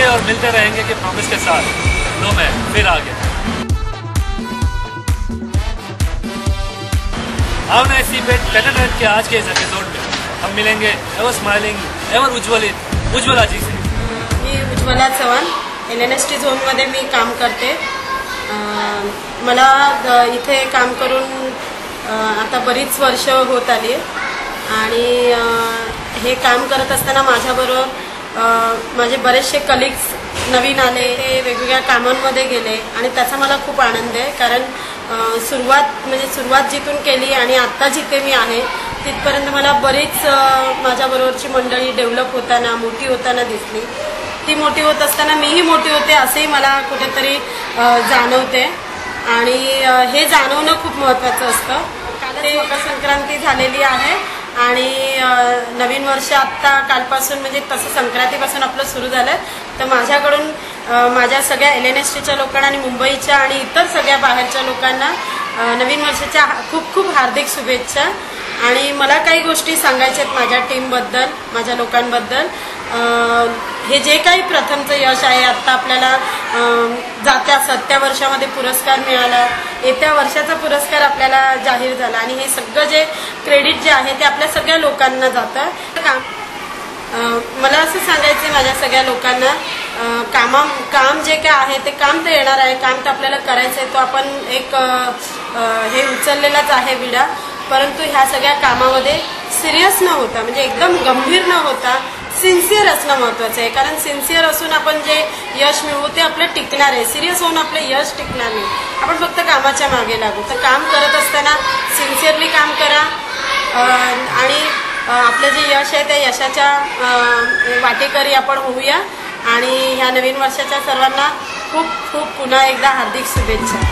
रहेंगे और मिलते रहेंगे कि प्रॉमिस के साथ। लो मैं फिर आ गया। आओ ना इसी पे टैलेंट के आज के इस एपिसोड में हम मिलेंगे एवर स्माइलिंग एवर उज्ज्वला जी से। मी उज्ज्वला चव्हाण, LNST झोनमध्ये मी काम करते। मला इथे काम करून आता बरीच वर्ष होत आली आणि हे काम करत असताना माझ्याबरोबर माझे बरेचसे कलिग्स नवीन आले, ते वेगवेगळ्या कामांमध्ये गेले आणि त्याचा मला खूप आनंद आहे। कारण सुरुवात जिथून केली आणि आता जिथे मी आहे तिथपर्यंत मला बरीच माझ्याबरोबरची मंडळी डेव्हलप होताना मोठी होताना दिसली। ती मोठी होत असताना मीही मोठी होते असंही मला कुठेतरी जाणवते आणि हे जाणवणं खूप महत्त्वाचं असतं। काल मकर संक्रांती झालेली आहे आणि नवीन वर्ष आत्ता कालपासून म्हणजे तसं संक्रांतीपासून आपलं सुरू झालं। तर माझ्याकडून माझ्या सगळ्या LNSTच्या लोकांना आणि मुंबईच्या आणि इतर सगळ्या बाहेरच्या लोकांना नवीन वर्षाच्या खूप खूप हार्दिक शुभेच्छा। आणि मला काही गोष्टी सांगायच्या आहेत माझ्या टीमबद्दल, माझ्या लोकांबद्दल। हे जे काही प्रथमचं यश आहे, आत्ता आपल्याला जात्या 7व्या वर्षामध्ये पुरस्कार मिळाला, येत्या वर्षाचा पुरस्कार आपल्याला जाहीर झाला आणि हे सगळं जे क्रेडिट जे आहे ते आपल्या सगळ्या लोकांना जातं। मला असं सांगायचं माझ्या सगळ्या लोकांना, काम जे काय आहे ते काम तर येणार आहे, काम तर आपल्याला करायचं आहे। तो आपण एक हे उचललेलाच आहे विडा, परंतु ह्या सगळ्या कामामध्ये सिरियस न होता म्हणजे एकदम गंभीर न होता सिन्सिअर असणं महत्त्वाचं आहे। कारण सिन्सिअर असून आपण जे यश मिळवू ते आपलं टिकणार आहे, सिरियस होऊन आपलं यश टिकणार नाही। आपण फक्त कामाच्या मागे लागू। तर काम करत असताना सिन्सिअरली काम करा आणि आपलं जे यश आहे त्या यशाच्या वाटेकरी आपण होऊया। आणि ह्या नवीन वर्षाच्या सर्वांना खूप खूप पुन्हा एकदा हार्दिक शुभेच्छा।